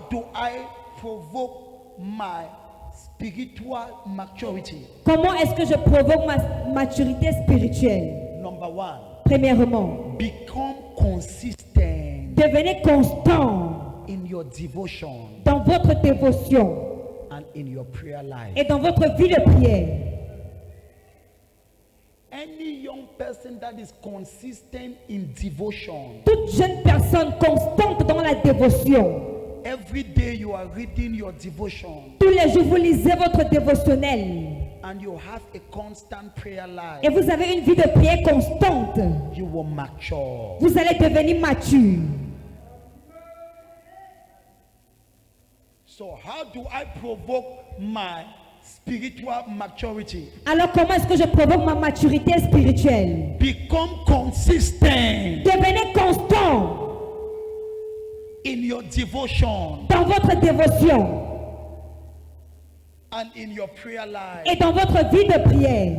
do I provoke my spiritual maturity? Comment est-ce que je provoque ma maturité spirituelle? Number one, Premièrement, become consistent devenez constant in your devotion dans votre dévotion and in your prayer life. et dans votre vie de prière. Any young person that is consistent in devotion, Toute jeune personne constante dans la dévotion. every day you are reading your devotion Tous les jours, vous lisez votre dévotionnel and you have a constant prayer life, et vous avez une vie de prière constante. you will mature. Vous allez devenir mature. So how do I provoke my spiritual maturity? Alors comment est-ce que je provoque ma maturité spirituelle? Become consistent Devenez constant in your devotion dans votre dévotion and in your prayer life. et dans votre vie de prière.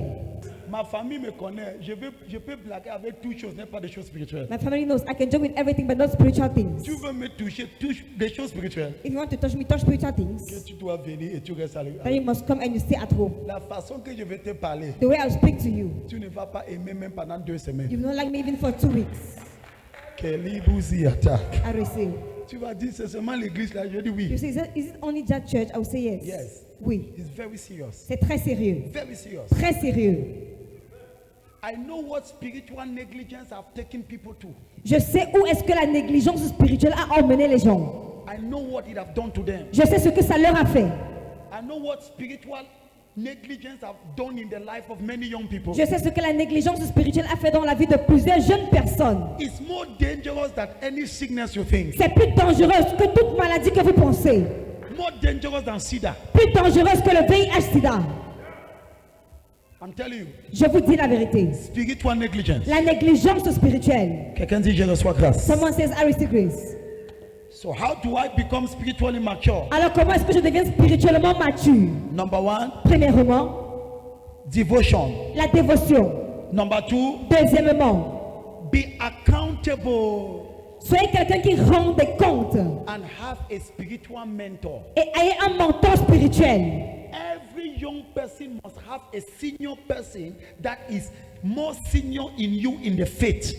Ma famille me connaît. Je peux blaguer avec toutes choses, n'est pas des choses spirituelles. My family knows I can joke with everything but not spiritual things. Tu veux me toucher, touche des choses spirituelles. If you want to touch me, touch spiritual Que things. tu dois venir et tu restes à Then you must come and you stay at home. La façon que je vais te parler, The way I'll speak to you, tu ne vas pas aimer même pendant 2 semaines. you will not like me even for 2 weeks. Kelly Bouzi attaque. I will say. Tu vas dire, c'est seulement l'église là. Je dis You oui. say, is it only that church? I will say yes. Yes. Oui. It's very serious. C'est très sérieux. Very serious. Très sérieux. I know what spiritual negligence have taken people to. Je sais où est-ce que la négligence spirituelle a emmené les gens. I know what it have done to them. Je sais ce que ça leur a fait. I know what spiritual negligence have done in the life of many young people. Je sais ce que la négligence spirituelle a fait dans la vie de plusieurs jeunes personnes. It's more dangerous than any sickness you think. C'est plus dangereux que toute maladie que vous pensez. More dangerous than SIDA. Plus dangereuse que le VIH-Sida. I'm telling you. Je vous dis la vérité. Spiritual negligence. La négligence spirituelle. Quelqu'un dit je reçois grâce. Someone says, I receive grace. So how do I become spiritually mature? Alors comment est-ce que je deviens spirituellement mature? Number one, Premièrement, devotion. la dévotion. Number two, Deuxièmement, be accountable soyez quelqu'un qui rend des comptes and have a spiritual mentor. et ayez un mentor spirituel. Every young person must have a senior person that is more senior in you in the faith.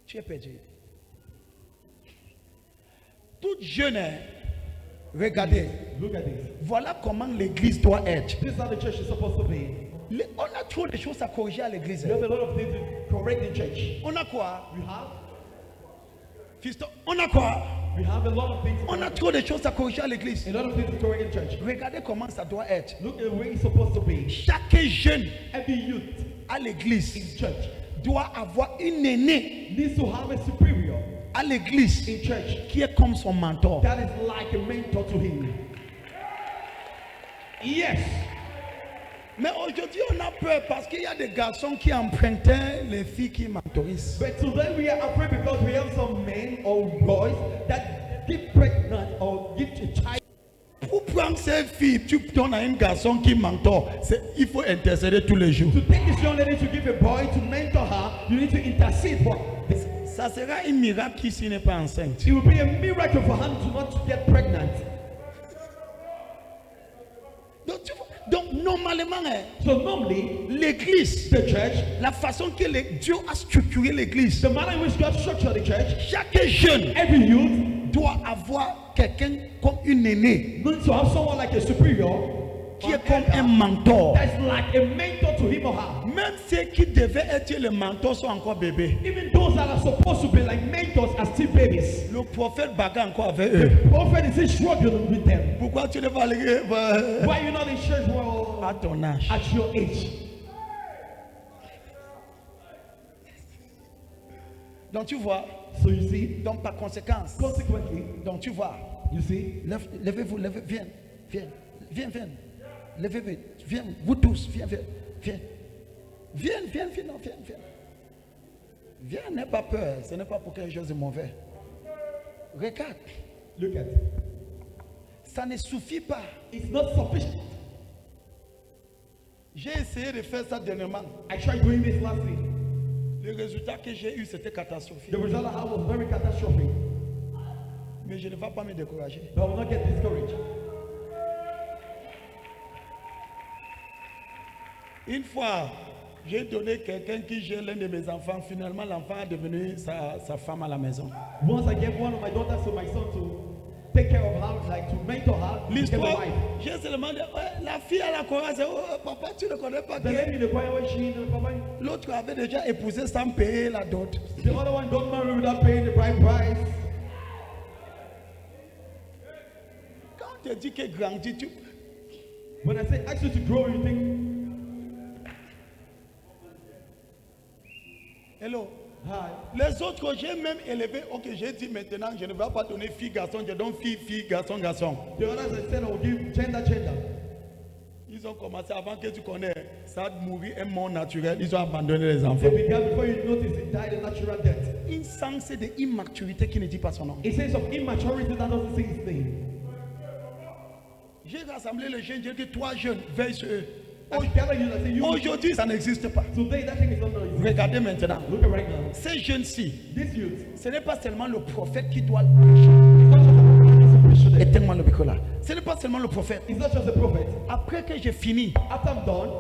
Tu es perdu. Tout jeune, regardez, Look at this. voilà comment l'église doit être. This is how the church is supposed to be. On a trop de choses à corriger à l'église. We have a lot of things to correct in church. On a quoi? We have Fiston, on a quoi? We have a lot of things to On a correct. trop de choses à corriger à l'église. A lot of things to correct in church. Regardez comment ça doit être. Look at the way it's supposed to be. Chaque jeune Every youth à in l'église church doit avoir une aînée needs to have a superior à l'église in church qui est comme son mentor. that is like a mentor to him. Yes. Mais aujourd'hui, on a peur parce qu'il y a des garçons qui empruntaient les filles qui mentorisent. But today we are afraid because we have some men or boys that get pregnant or get a child. Pour prendre ces filles, tu donnes à un garçon qui mentor. Il faut intercéder tous les jours. To take this young lady to give a boy to mentor her, you need to intercede for her. Ça sera un miracle s'il n'est pas enceinte. It will be a miracle for her to not get pregnant. Donc normalement, So normally, l'église, the church, la façon que Dieu a structuré l'église, the manner in which God structured the church, chaque jeune every youth doit avoir quelqu'un comme une aînée needs to have someone like a superior qui est comme un mentor. that's like a mentor to him or her. Même ceux qui devaient être les mentors sont encore bébés. Even those that are supposed to be like mentors are still babies. Le prophète bagarre encore avec eux. The prophet is struggling with them. Pourquoi tu ne vas aller Why are you not in church well à ton âge? at your age? Donc tu vois, So you see, donc par conséquence, consequently, donc tu vois, you see, levez-vous, viens, levez-vous, viens, vous tous, viens, non, viens, n'aie pas peur, ce n'est pas pour quelque chose de mauvais. Regarde, look at it. ça ne suffit pas. It's not sufficient. J'ai essayé de faire ça dernièrement. I tried doing this last week. Le résultat que j'ai eu, c'était catastrophique. The result I had was very catastrophic. Mais je ne vais pas me décourager. But I will not get discouraged. Une fois, j'ai donné quelqu'un qui gère l'un de mes enfants. Finalement, l'enfant est devenu sa femme à la maison. Once I gave one of my daughters to my son to take care of her, like to mentor her, to become a L'histoire, wife. j'ai seulement dit, ouais, la fille à la chorale, c'est, oh, papa, tu ne connais pas The qui. lady in the choir, when she, papa, L'autre avait déjà épousé sans payer la dot. the other one got married without paying the bride price. Quand tu dis que grandit, tu... When I say ask you to grow, you think, Hello. hi. Les autres que j'ai même élevés, ok, j'ai dit maintenant, je ne vais pas donner fille, garçon, je donne fille, fille, garçon, garçon. The others I said I will give gender. Ils ont commencé avant que tu connais, ça a mouru un mort naturel, ils ont abandonné les enfants. They began before you notice it died a natural death. Une sens de immaturité qui ne dit pas son nom. It says of immaturity that doesn't say his name. J'ai rassemblé les jeunes, j'ai dit 3 jeunes, veille sur eux. I gather you and say you. Aujourd'hui, ça n'existe pas. Today that thing is not known. Regardez maintenant. Look at right now. Ces jeunes-ci, This youth. ce n'est pas seulement le prophète qui doit It's not just a prophet who's a preacher there. éteindre le bicola. Ce n'est pas seulement le prophète. It's not just a prophet. Après que j'ai fini, After I'm done,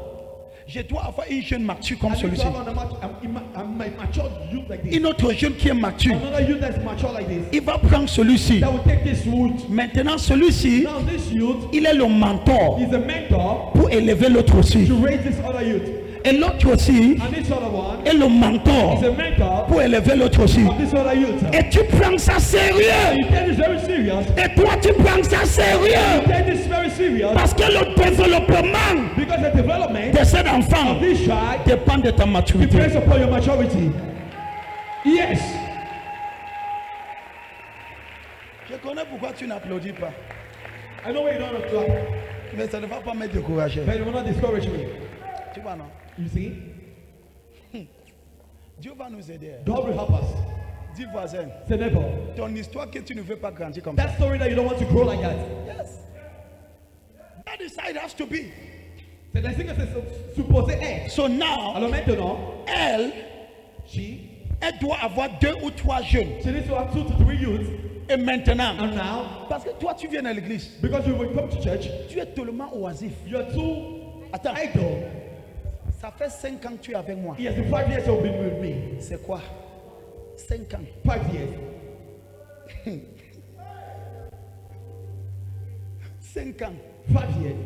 je dois avoir une jeune mature comme I need to celui-ci. have I'm mature youth like this. Une autre jeune qui est mature. Another youth that's mature like this. Il va prendre celui-ci. That will take this youth. Maintenant, celui-ci, Now this youth il est le mentor is a mentor pour élever l'autre aussi. to raise this other youth. Et l'autre aussi And this other one est le mentor is a mentor pour élever l'autre aussi. of this other youth. Et tu prends ça sérieux. You take this very serious. Et toi, tu prends ça sérieux. Take this very serious Parce que le développement because the development de cet enfant of this child dépend de ta maturité. depends upon your maturity. Yes. Je connais pourquoi tu n'applaudis pas. I know why you don't clap, Mais ça ne va pas me décourager. but it will not discourage me. Tu vois, non? You see, Dieu va nous aider. God will help us. Dis voisin, Say neighbor, ton histoire que tu ne veux pas grandir comme ça. that story that you don't want to grow like that. Yes. That is how it has to be. C'est ainsi que c'est supposé être. So now, Alors maintenant, elle she doit avoir 2 ou 3 jeunes. needs to have 2 to 3 youths. Et maintenant, And now, parce que toi tu viens à l'église, because you will come to church, tu es tellement oisif. you are too Attends, idle. ça fait 5 ans que tu es avec moi. He has been 5 years you've been with me. C'est quoi? 5 ans. 5 years. 5 ans. 5 years.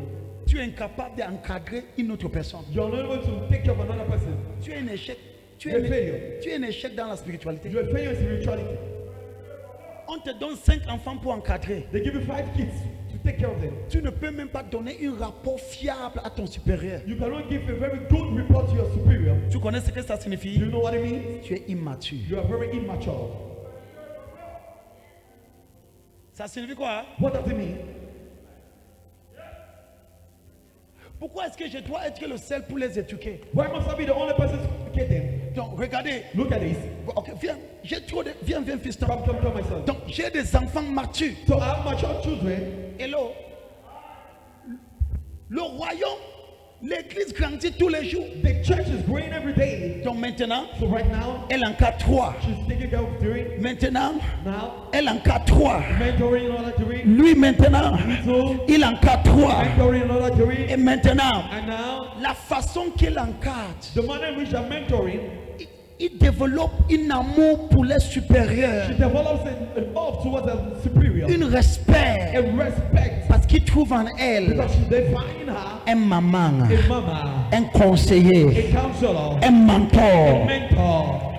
Tu es incapable d'encadrer une autre personne. You're not able to take care of another person. Tu es un échec. Tu You're a es failure. un échec dans la spiritualité. You're a failure in spirituality. On te donne 5 enfants pour encadrer. They give you 5 kids to take care of them. Tu ne peux même pas donner un rapport fiable à ton supérieur. You cannot give a very good report to your superior. Tu connais ce que ça Do signifie? you know what it means? Tu es immature. You are very immature. Ça signifie quoi? What does it mean? Pourquoi est-ce que je dois être le seul pour les éduquer? Why must I be the only person to educate them? Donc, regardez. Look at this. Ok, viens. J'ai trop de... Viens, fiston. Come, my son. Donc, j'ai des enfants matures. So I have mature children. Hello. Le royaume, l'église grandit tous les jours. The church is growing every day. Donc maintenant, So right now, elle encadre 3. she's taking care of doing. Maintenant, Now, elle encadre 3. mentoring another doing. Lui maintenant, So, il encadre 3. mentoring another doing. Et maintenant, And now, la façon qu'il encadre, the manner in which I'm mentoring, il développe un amour pour les supérieurs, she develops an love towards a superior. un respect, And respect. parce qu'il trouve en elle Because they find her un maman, a mama, un conseiller, a counselor, un mentor. a mentor.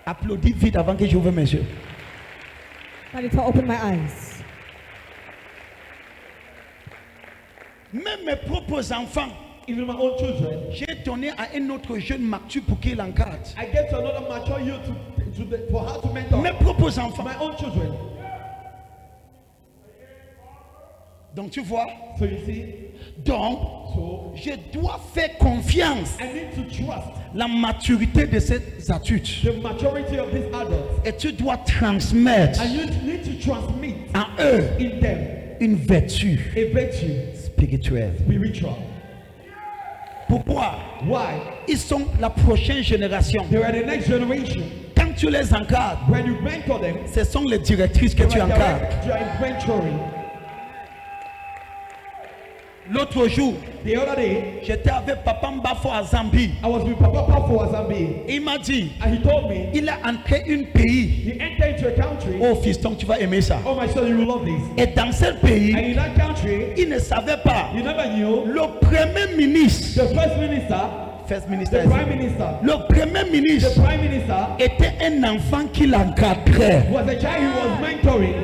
Applaudis vite avant que j'ouvre mes yeux. I need to open my eyes. Même mes propres enfants, Even my own children, j'ai donné à un autre jeune mature pour qu'il encadre. I get to another mature youth for her to mentor. Mes propres enfants. My own children. Donc tu vois, So you see, donc so je dois faire confiance I need to trust la maturité de ces adultes. the maturity of these adults. Et tu dois transmettre And you need to transmit à eux in them une vertu a virtue, spirituelle. spiritual. Pourquoi? Why? Ils sont la prochaine génération. They are the next generation. Quand tu les encadres, When you mentor them, ce sont les directrices que tu encadres. you are mentoring. L'autre jour, The other day, j'étais avec Papa Mbafo à Zambie. I was with Papa Pafo at Zambia, Il m'a dit, and he told me il a entré un pays. he entered into a country. Oh fiston, tu vas aimer ça. Oh my son, you will love this. Et dans ce And pays, in that country, il ne savait pas. you never knew Le premier ministre, the first minister, first minister, the prime minister, le premier the ministre prime minister était un enfant qui l'encadrait. was a child he was mentoring.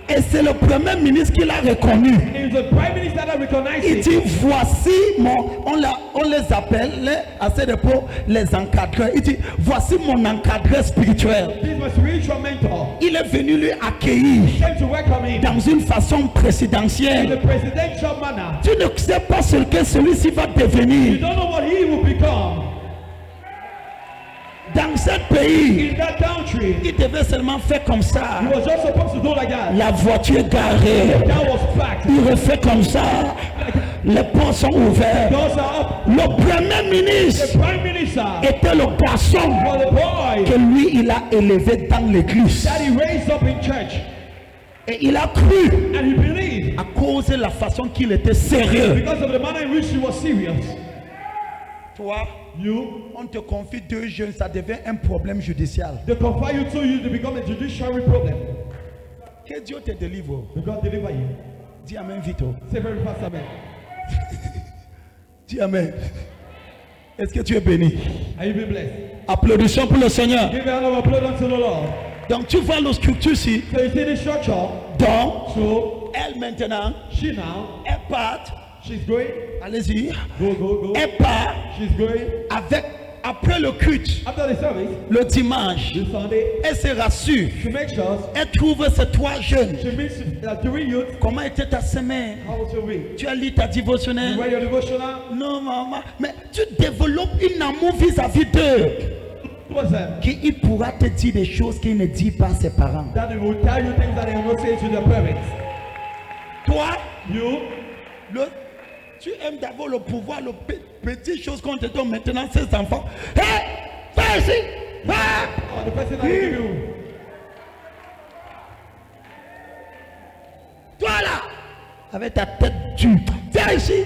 Et c'est le premier ministre qui l'a reconnu. It was the prime minister that recognized Il it. dit, voici on les appelle à ce dépôt les encadreurs. Il dit, voici mon encadreur spirituel. This is my spiritual mentor. Il est venu lui accueillir He came to welcome him dans une façon in présidentielle. the presidential manner. Tu ne sais pas ce que celui-ci va You devenir. don't know what he will become. Dans ce pays, In that country, il devait seulement faire comme ça. he was just supposed to do like that. La voiture garée. That was fact. Il refait comme ça. Les portes sont ouvertes. Doors are up. Le premier ministre The prime minister était le garçon was the boy que lui, il a élevé dans l'église. that he raised up in church. Et il a cru And he believed à cause de la façon qu'il était sérieux. because of the manner in which he was serious. Toi, You, on te confie 2 jeunes, ça devient un problème judiciaire. they confide you to you to become a judiciary problem. Que Dieu te délivre. May God deliver you. Dis amen vite. Oh. Say very fast, amen. Dis amen. Est-ce que tu es béni? Are you being blessed? Applaudissons pour le Seigneur. Give a hand of applause unto the Lord. Donc tu vois la scripture ici. So you see the structure. Donc, So elle maintenant, she now, elle part. she's going. Allez-y. Go. Elle part She's going. après le culte, After the service, le dimanche. this Sunday, Elle se rassure. she makes sure Elle trouve ces 3 jeunes. she meets during youth. Comment était ta semaine? How was your week? Tu as lu ta You dévotionnelle? read your devotional? Non, maman. Mais tu développes une amour vis-à-vis d'eux. What's that? Qu'il pourra te dire des choses qu'il ne dit pas à ses parents. That they will tell you things that they will not say to their parents. Toi, You, tu aimes d'avoir le pouvoir, le petit chose qu'on te donne maintenant, ces enfants. Hé, fais ici. Ah! or the person that they give you. Toi là, avec ta tête dure, viens ici.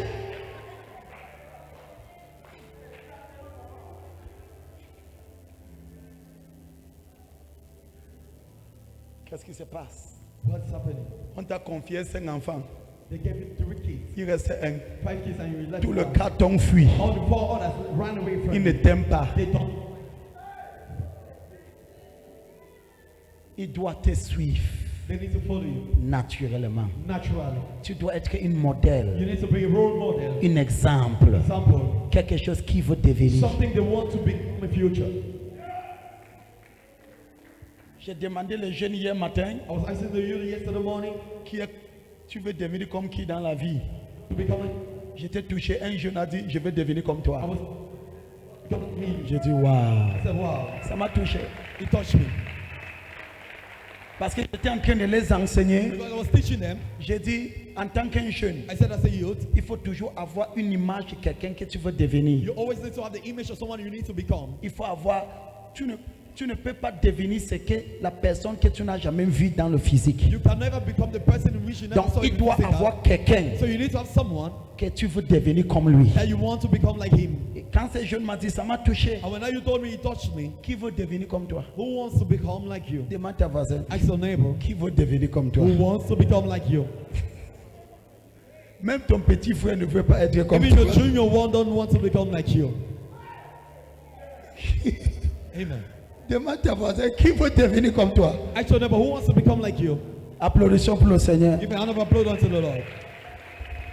Qu'est-ce qui se passe? What's happening? On t'a confié 5 enfants. They gave you 3 kids, Il restait un. 5 kids, and you let Tout le one. carton fuit. All the 4 others ran away from Il ne you. t'aime pas. They don't. Il doit te suivre They need to follow you naturellement. naturally. Tu dois être un You modèle, need to be a role model. un exemple, Example. quelque chose qui veut devenir. Something they want to become in the future. J'ai demandé les jeunes hier matin, I was asking the youth yesterday morning tu veux devenir comme qui dans la vie? to become J'étais touché, un jeune a dit, je veux devenir comme I toi. was becoming me. J'ai dit, waouh, I said, wow. ça m'a touché. It touched me. Parce que j'étais en train de les enseigner. Because I was teaching them, J'ai dit, en tant qu'un jeune, I said as a youth, il faut toujours avoir une image de quelqu'un que tu veux devenir. you always need to have the image of someone you need to become. Il faut avoir, tu ne peux pas devenir ce que la personne que tu n'as jamais vue dans le physique. You can never become the person in which you never Donc saw in il the doit physical. avoir quelqu'un So you need to have someone que tu veux devenir comme lui. that you want to become like him. Et quand ce jeune m'a dit, ça m'a touché. And when you told me, it touched me. Qui veut devenir comme toi? Who wants to become like you? Demande ta voisin. Ask your neighbor. Qui veut devenir comme toi? Who wants to become like you? Même ton petit frère ne veut pas être comme Even toi. your junior one don't want to become like you. Amen. Demande ta voisin, qui veut devenir comme toi? Ask your neighbor, who wants to become like you? Applaudissons pour le Seigneur. Give a hand of applause unto the Lord.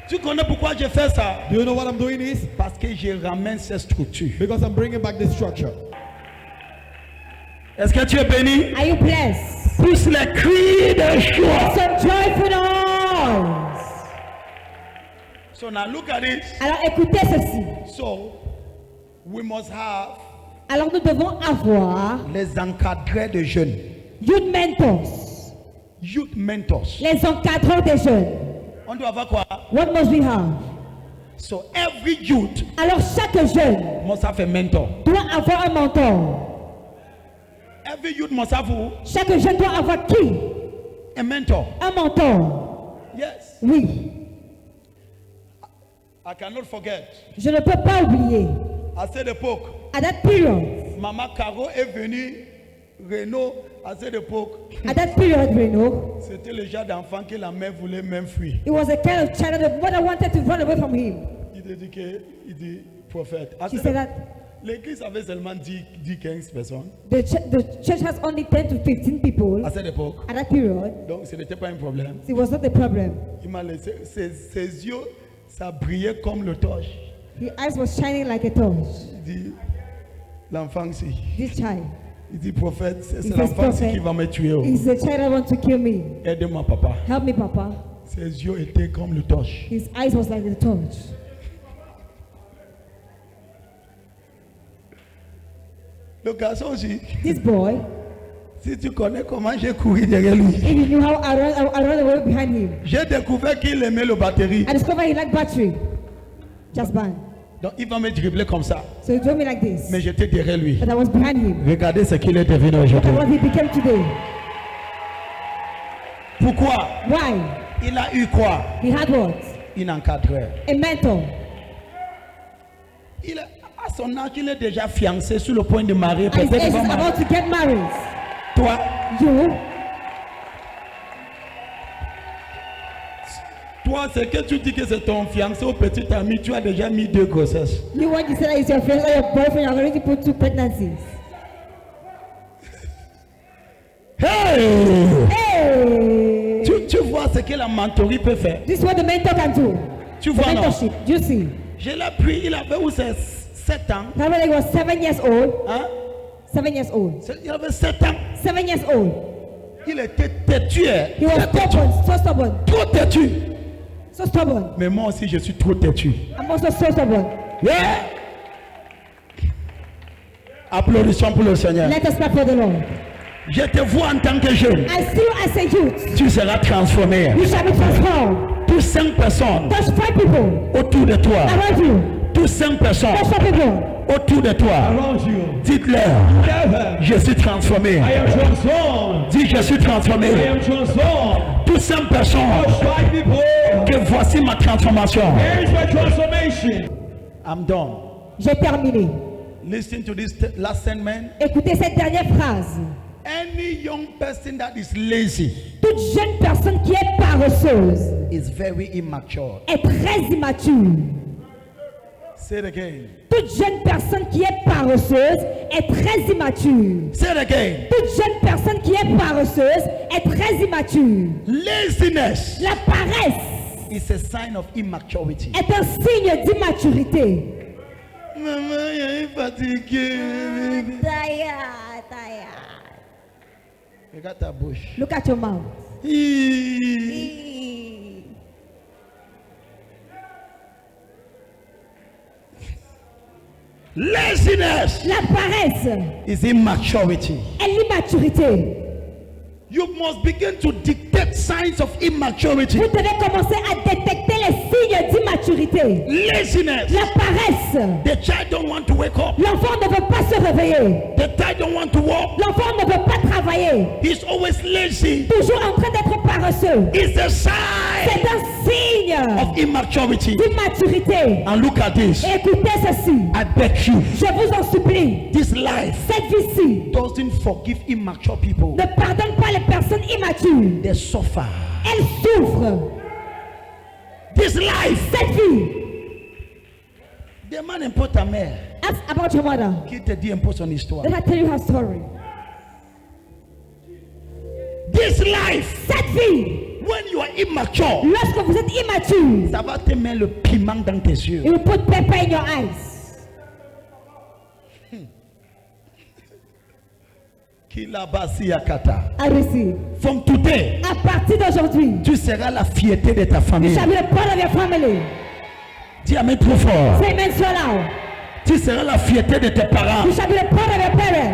Tu connais pourquoi je fais ça? Do you know what I'm doing is? Parce que je ramène cette structure. Because I'm bringing back this structure. Est-ce que tu es béni? Are you blessed? Pousse les cris de joie. Some joyful noise. So now look at it. Alors écoutez ceci. So we must have Alors nous devons avoir les encadreurs de jeunes. youth mentors, Youth mentors. les encadreurs des jeunes. On doit avoir quoi? What must we have? So every youth Alors chaque jeune must have a mentor. doit avoir un mentor. Every youth must have who? Chaque jeune doit avoir qui? A mentor. Un mentor. Yes. Oui. I cannot forget. Je ne peux pas oublier. À cette époque, À that period, Maman Caro est venue, Renault, à cette époque, Renault, c'était le genre d'enfant que la mère voulait même fuir. it was a kind of child that the mother wanted to run away from him. Il dit, prophète. À She cette said époque, that l'église avait seulement 10-15 personnes the church has only 10 to 15 people à cette époque. at that period. Donc ce n'était pas un problème. It was not a problem. Il m'a laissé, ses yeux, ça brillait comme le torche. His eyes was shining like a torch. Il dit, l'enfant ici. This child Il dit, prophète, c'est says, l'enfant ici prophet, qui va me tuer. Oh. is the child that wants to kill me. Aide-moi, papa. Help me, Papa. Ses yeux étaient comme le torche. His eyes was like the torch. Le garçon aussi, This boy, si tu connais comment j'ai couru derrière lui, if you knew how I ran away behind him, j'ai découvert qu'il aimait le batterie. I discovered he liked battery. Just bang. Donc il va me dribbler comme ça. So he told me like this. Mais j'étais derrière lui. But I was behind him. Regardez ce qu'il est devenu Look aujourd'hui. at what he became today. Pourquoi? Why? Il a eu quoi? He had what? Un encadreur. A mentor. Il est, à son âge, il est déjà fiancé sur le point de marier. And his Peut-être age qu'il is va marier. about to get married. Toi, You, c'est que tu dis que c'est ton fiancé ou petit ami, tu as déjà mis 2 grossesses. you want to say that it's your friend or your boyfriend, you're going to put 2 pregnancies. Hey! Hey! Tu vois ce que la mentorie peut faire. This is what the mentor can do. Tu The vois, non? mentorship. Do you see? Je l'ai pris, il avait où c'est 7 ans. That when he was 7 years old, Hein? 7 years old, Il avait 7 ans. 7 years old, Il était têtu. Hein? he was stubborn, so stubborn, Trop têtu. so stubborn. Mais moi aussi, je suis trop têtu. I'm also so stubborn. Yeah. Applaudissons pour le Seigneur. Let us clap for the Lord. Je te vois en tant que jeune. I see you as a youth. Tu seras transformé. You shall be transformed. Tous 5 personnes Touch 5 people autour de toi. around you. Tous 5 personnes Touch 5 people autour de toi. Around you. Dites-leur, Never. je suis transformé. I am transformed. Dis, je suis transformé. I am transformed. Tous 5 personnes. Touch 5 people. Que voici ma transformation. Here is my transformation. I'm done. J'ai terminé. Listen to this last statement. Écoutez cette dernière phrase. Any young person that is lazy Toute jeune personne qui est paresseuse is very immature. est très immature. Say it again. Toute jeune personne qui est paresseuse est très immature. Say it again. Toute jeune personne qui est paresseuse est très immature. Laziness La paresse is a sign of immaturity. est un signe d'immaturité. Maman, je suis fatigué. Regarde ta bouche. Look at your mouth. Laziness La paresse is immaturity. est l'immaturité. You must begin to detect signs of immaturity. Vous devez commencer à détecter les signes d'immaturité. Laziness. La paresse. The child don't want to wake up. L'enfant ne veut pas se réveiller. The child don't want to walk. L'enfant ne veut pas travailler. He's always lazy. Toujours en train d'être paresseux. It's a sign C'est un signe of immaturity. d'immaturité. And look at this. Écoutez ceci. I beg you. Je vous en supplie. This life Cette vie-ci doesn't forgive immature people. ne pardonne pas les personnes immatures. They suffer. Elles souffrent. This life. Cette vie. Demande un peu ta mère Ask about your mother. qui te dit un peu son histoire. Let her tell you her story. This life. Cette vie. When you are immature, Lorsque vous êtes immature, ça va te mettre le piment dans tes yeux. it will put pepper in your eyes. I receive. From today, À partir d'aujourd'hui, tu seras la fierté de ta you famille. shall be the part of your family. Dis amen trop fort. Say amen so loud. Tu seras la fierté de tes parents. You shall be the part of your parents.